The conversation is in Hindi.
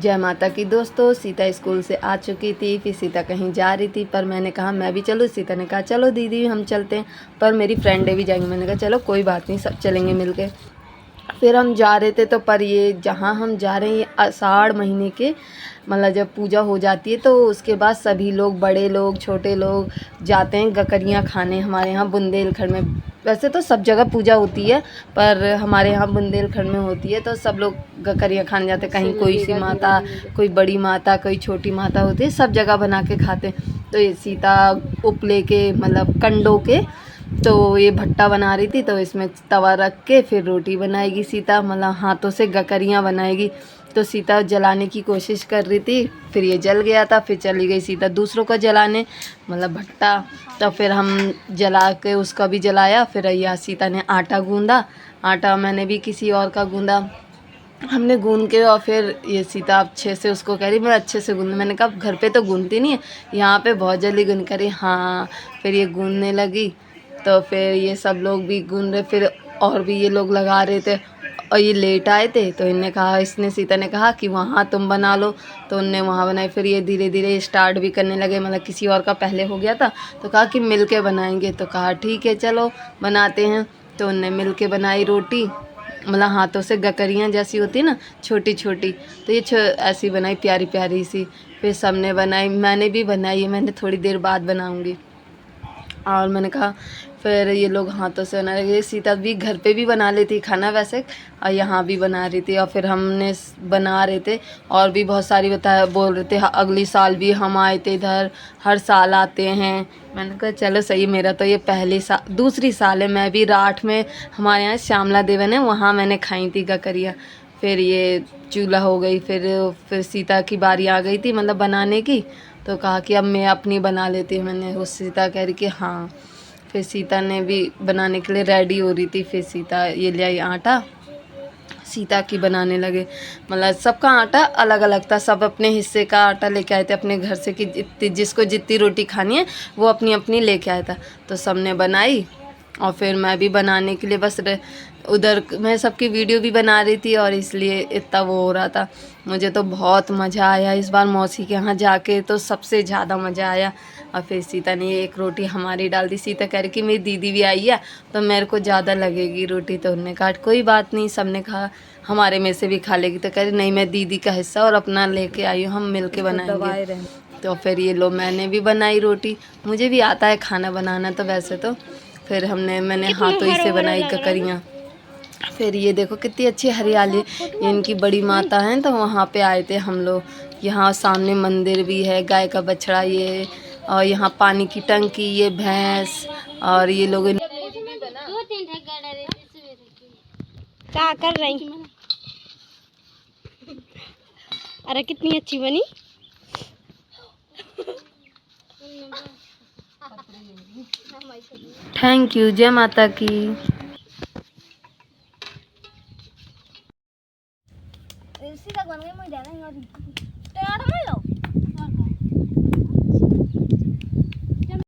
जय माता की दोस्तों, सीता स्कूल से आ चुकी थी। फिर सीता कहीं जा रही थी, पर मैंने कहा मैं भी चलूँ। सीता ने कहा चलो दीदी हम चलते हैं, पर मेरी फ्रेंडें भी जाएंगी। मैंने कहा चलो कोई बात नहीं, सब चलेंगे मिलके। फिर हम जा रहे थे, तो पर ये जहाँ हम जा रहे हैं ये आषाढ़ महीने के मतलब जब पूजा हो जाती है तो उसके बाद सभी लोग, बड़े लोग छोटे लोग जाते हैं गकरियाँ खाने। हमारे यहाँ बुंदेलखंड में, वैसे तो सब जगह पूजा होती है पर हमारे यहाँ बुंदेलखंड में होती है, तो सब लोग गकरियाँ खाने जाते हैं। कहीं कोई सी माता, कोई बड़ी माता, कोई छोटी माता होती है, सब जगह बना के खाते हैं। तो ये सीता उपले के मतलब कंडों के, तो ये भट्टा बना रही थी, तो इसमें तवा रख के फिर रोटी बनाएगी सीता, मतलब हाथों से गकरियाँ बनाएगी। तो सीता जलाने की कोशिश कर रही थी, फिर ये जल गया था। फिर चली गई सीता दूसरों को जलाने, मतलब भट्टा। तो फिर हम जला के उसका भी जलाया। फिर यहाँ सीता ने आटा गूंदा, आटा मैंने भी किसी और का गूंदा, हमने गूंद के। और फिर ये सीता अच्छे से उसको कह रही मैं अच्छे से गूंद। मैंने कहा घर पे तो गूंदती नहीं है, यहाँ पे बहुत जल्दी गूंद करी। हाँ, फिर ये गूंदने लगी, तो फिर ये सब लोग भी गूंद रहे, फिर और भी ये लोग लगा रहे थे। और ये लेट आए थे, तो इनने कहा, इसने सीता ने कहा कि वहाँ तुम बना लो, तो उनने वहाँ बनाई। फिर ये धीरे धीरे स्टार्ट भी करने लगे, मतलब किसी और का पहले हो गया था, तो कहा कि मिल के बनाएंगे। तो कहा ठीक है चलो बनाते हैं। तो उनने मिल के बनाई रोटी, मतलब हाथों से गकरियाँ जैसी होती है ना, छोटी छोटी, तो ये ऐसी बनाई प्यारी प्यारी सी। फिर सबने बनाई, मैंने भी बनाई है, मैंने थोड़ी देर बाद बनाऊंगी। और मैंने कहा फिर ये लोग हाथों से बना रहे। सीता भी घर पे भी बना लेती खाना वैसे, और यहाँ भी बना रही थी। और फिर हमने बना रहे थे, और भी बहुत सारी बोल रहे थे अगली साल भी हम आए थे इधर, हर साल आते हैं। मैंने कहा चलो सही, मेरा तो ये दूसरी साल है। मैं भी राठ में, हमारे यहाँ श्यामला देवन है, वहाँ मैंने खाई थी गकरिया। फिर ये चूल्हा हो गई, फिर सीता की बारी आ गई थी मतलब बनाने की। तो कहा कि अब मैं अपनी बना लेती हूँ। मैंने वो सीता कह रही कि हाँ। फिर सीता ने भी बनाने के लिए रेडी हो रही थी। फिर सीता ये ले आई आटा, सीता की बनाने लगे। मतलब सबका आटा अलग अलग था, सब अपने हिस्से का आटा लेके आए थे अपने घर से, कि जिसको जितनी रोटी खानी है वो अपनी अपनी लेके आया था। तो सबने बनाई, और फिर मैं भी बनाने के लिए बस उधर मैं सबकी वीडियो भी बना रही थी, और इसलिए इतना वो हो रहा था। मुझे तो बहुत मज़ा आया इस बार मौसी के यहाँ जाके, तो सबसे ज़्यादा मज़ा आया। और फिर सीता ने एक रोटी हमारी डाल दी। सीता कह रही कि मेरी दीदी भी आई है तो मेरे को ज़्यादा लगेगी रोटी। तो उन्होंने कहा कोई बात नहीं, सबने कहा हमारे में से भी खा लेगी। तो कह रही नहीं, मैं दीदी का हिस्सा और अपना लेके आई हूँ, हम मिल के बनाएंगे। तो फिर ये लो मैंने भी बनाई रोटी, मुझे भी आता है खाना बनाना तो वैसे तो। फिर मैंने हाथों ही से बनाई ककरियाँ। फिर ये देखो कितनी अच्छी हरियाली, ये इनकी बड़ी माता हैं, तो वहाँ पे आए थे हम लोग। यहाँ सामने मंदिर भी है, गाय का बछड़ा ये, और यहाँ पानी की टंकी, ये भैंस, और ये लोग क्या कर रही। अरे कितनी अच्छी बनी। थैंक यू, जय माता की। सीधा बन गई, मैं जाना